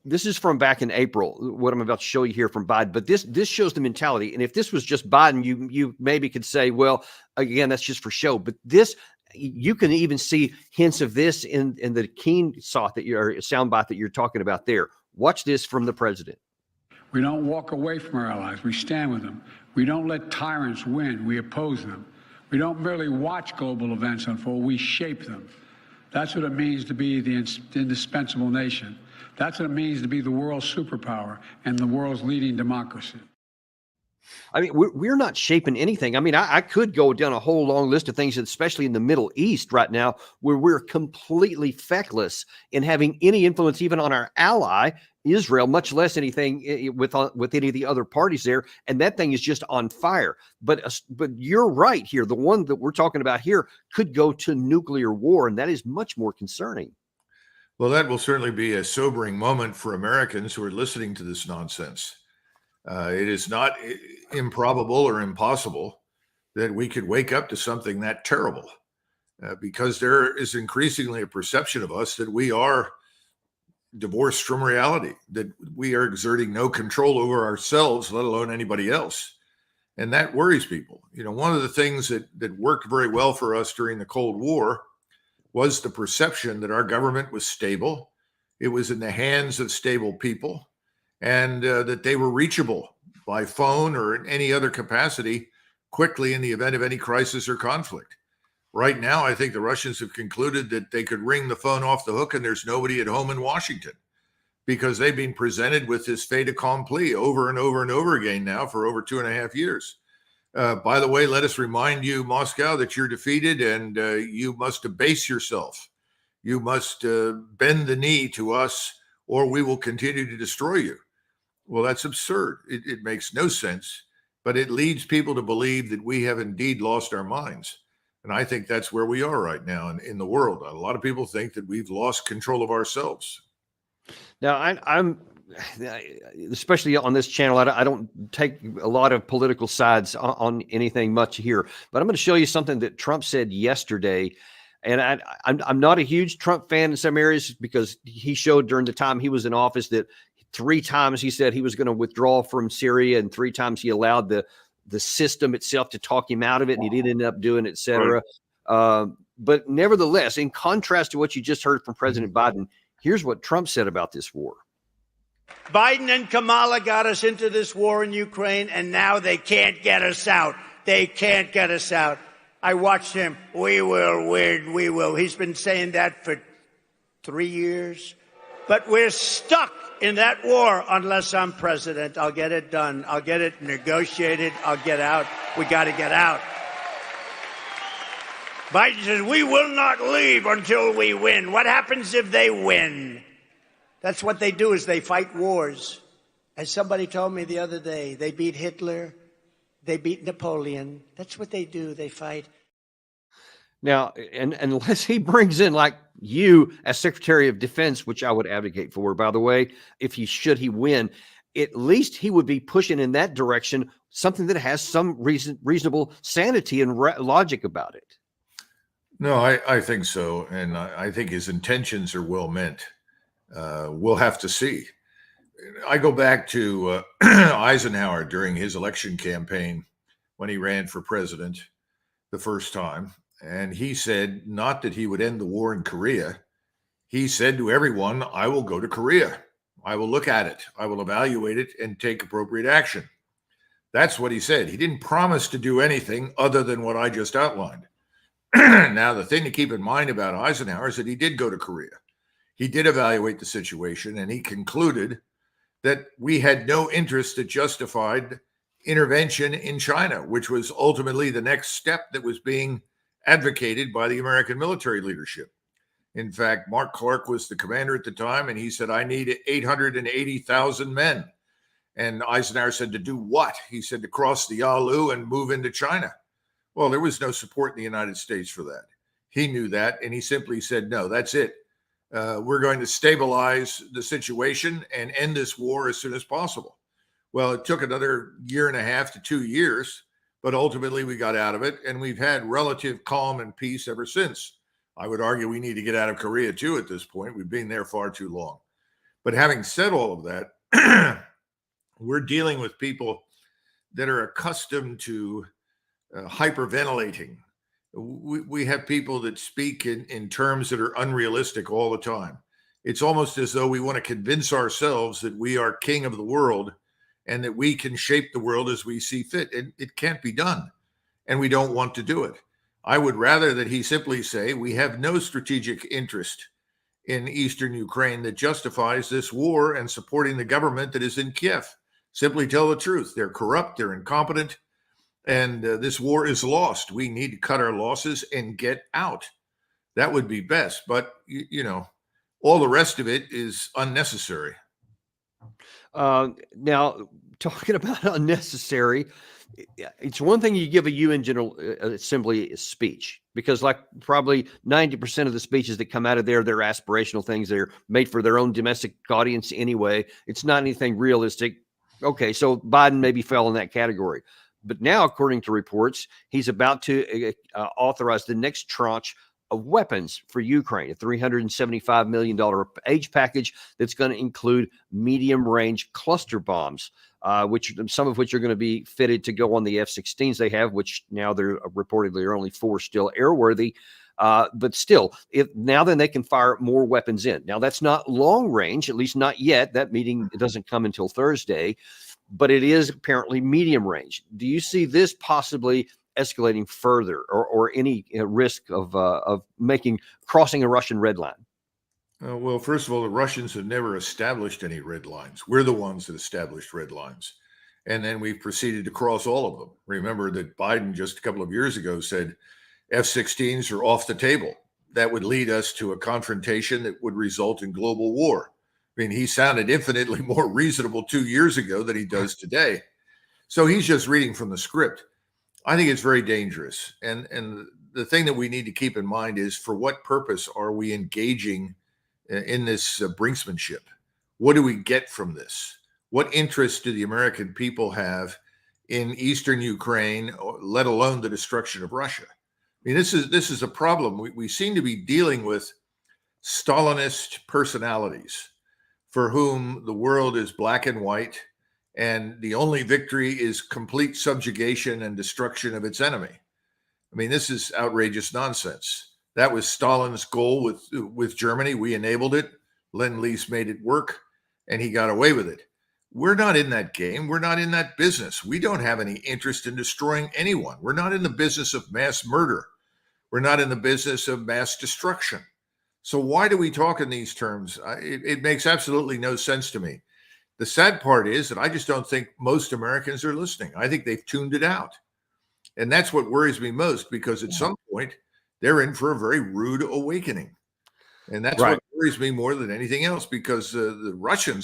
This is from back in April, what I'm about to show you here from Biden. But this shows the mentality. And if this was just Biden, you maybe could say, well, again, that's just for show. But this, you can even see hints of this in the keen soundbite that you're talking about there. Watch this from the president. We don't walk away from our allies. We stand with them. We don't let tyrants win. We oppose them. We don't merely watch global events unfold. We shape them. That's what it means to be the indispensable nation. That's what it means to be the world's superpower and the world's leading democracy. I mean, we're not shaping anything. I mean, I could go down a whole long list of things, especially in the Middle East right now, where we're completely feckless in having any influence even on our ally, Israel, much less anything with any of the other parties there. And that thing is just on fire. But you're right here. The one that we're talking about here could go to nuclear war, and that is much more concerning. Well, that will certainly be a sobering moment for Americans who are listening to this nonsense. It is not improbable or impossible that we could wake up to something that terrible, because there is increasingly a perception of us that we are divorced from reality, that we are exerting no control over ourselves, let alone anybody else. And that worries people. You know, one of the things that worked very well for us during the Cold War was the perception that our government was stable. It was in the hands of stable people, and that they were reachable by phone or in any other capacity quickly in the event of any crisis or conflict. Right now, I think the Russians have concluded that they could ring the phone off the hook and there's nobody at home in Washington, because they've been presented with this fait accompli over and over and over again now for over 2.5 years. By the way, let us remind you, Moscow, that you're defeated, and you must abase yourself. You must bend the knee to us, or we will continue to destroy you. Well, that's absurd. It makes no sense, but it leads people to believe that we have indeed lost our minds. And I think that's where we are right now in the world. A lot of people think that we've lost control of ourselves. Now, I'm especially on this channel, I don't take a lot of political sides on anything much here, but I'm going to show you something that Trump said yesterday. And I'm not a huge Trump fan in some areas, because he showed during the time he was in office that 3 times he said he was going to withdraw from Syria, and 3 times he allowed the system itself to talk him out of it, and he didn't end up doing it, et cetera. Right. But nevertheless, in contrast to what you just heard from President Biden, here's what Trump said about this war. Biden and Kamala got us into this war in Ukraine, and now they can't get us out. They can't get us out. I watched him. We will win. We will. He's been saying that for 3 years. But we're stuck in that war unless I'm president. I'll get it done. I'll get it negotiated. I'll get out. We got to get out. Biden says, we will not leave until we win. What happens if they win? That's what they do, is they fight wars. As somebody told me the other day, they beat Hitler, they beat Napoleon. That's what they do, they fight. Now, and unless he brings in, like, you as Secretary of Defense, which I would advocate for, by the way, if should he win, at least he would be pushing in that direction, something that has some reasonable sanity and logic about it. No, I think so. And I think his intentions are well meant. We'll have to see. I go back to Eisenhower during his election campaign when he ran for president the first time. And he said not that he would end the war in Korea. He said to everyone, I will go to Korea. I will look at it. I will evaluate it and take appropriate action. That's what he said. He didn't promise to do anything other than what I just outlined. Now, the thing to keep in mind about Eisenhower is that he did go to Korea. He did evaluate the situation, and he concluded that we had no interest that justified intervention in China, which was ultimately the next step that was being advocated by the American military leadership. In fact, Mark Clark was the commander at the time, and he said, I need 880,000 men. And Eisenhower said, to do what? He said, to cross the Yalu and move into China. Well, there was no support in the United States for that. He knew that, and he simply said, no, that's it. We're going to stabilize the situation and end this war as soon as possible. Well, it took another 1.5 to 2 years, but ultimately we got out of it, and we've had relative calm and peace ever since. I would argue we need to get out of Korea too at this point. We've been there far too long. But having said all of that, we're dealing with people that are accustomed to hyperventilating. We have people that speak in terms that are unrealistic all the time. It's almost as though we want to convince ourselves that we are king of the world and that we can shape the world as we see fit. And it can't be done. And we don't want to do it. I would rather that he simply say, we have no strategic interest in eastern Ukraine that justifies this war and supporting the government that is in Kiev. Simply tell the truth. They're corrupt, they're incompetent, and this war is lost. We need to cut our losses and get out. That would be best. But, all the rest of it is unnecessary. Now, talking about unnecessary, it's one thing you give a UN General Assembly speech, because like probably 90% of the speeches that come out of there, they're aspirational things. They're made for their own domestic audience anyway. It's not anything realistic. Okay, so Biden maybe fell in that category. But now, according to reports, he's about to authorize the next tranche of weapons for Ukraine, a $375 million aid package that's going to include medium-range cluster bombs, which some of which are going to be fitted to go on the F-16s they have, which now they're reportedly are only 4 still airworthy. But still, now then they can fire more weapons in. Now, that's not long range, at least not yet. That meeting doesn't come until Thursday, but it is apparently medium range. Do you see this possibly escalating further, or any risk of crossing a Russian red line? Well, first of all, the Russians have never established any red lines. We're the ones that established red lines. And then we've proceeded to cross all of them. Remember that Biden just a couple of years ago said F-16s are off the table. That would lead us to a confrontation that would result in global war. I mean, he sounded infinitely more reasonable 2 years ago than he does today. So he's just reading from the script. I think it's very dangerous. And the thing that we need to keep in mind is, for what purpose are we engaging in this brinksmanship? What do we get from this? What interest do the American people have in eastern Ukraine, let alone the destruction of Russia? I mean, this is a problem. We seem to be dealing with Stalinist personalities for whom the world is black and white, and the only victory is complete subjugation and destruction of its enemy. I mean, this is outrageous nonsense. That was Stalin's goal with Germany. We enabled it. Lend-Lease made it work, and he got away with it. We're not in that game. We're not in that business. We don't have any interest in destroying anyone. We're not in the business of mass murder. We're not in the business of mass destruction. So why do we talk in these terms? It makes absolutely no sense to me. The sad part is that I just don't think most Americans are listening. I think they've tuned it out. And that's what worries me most, because at some point they're in for a very rude awakening. And that's what worries me more than anything else, because the Russians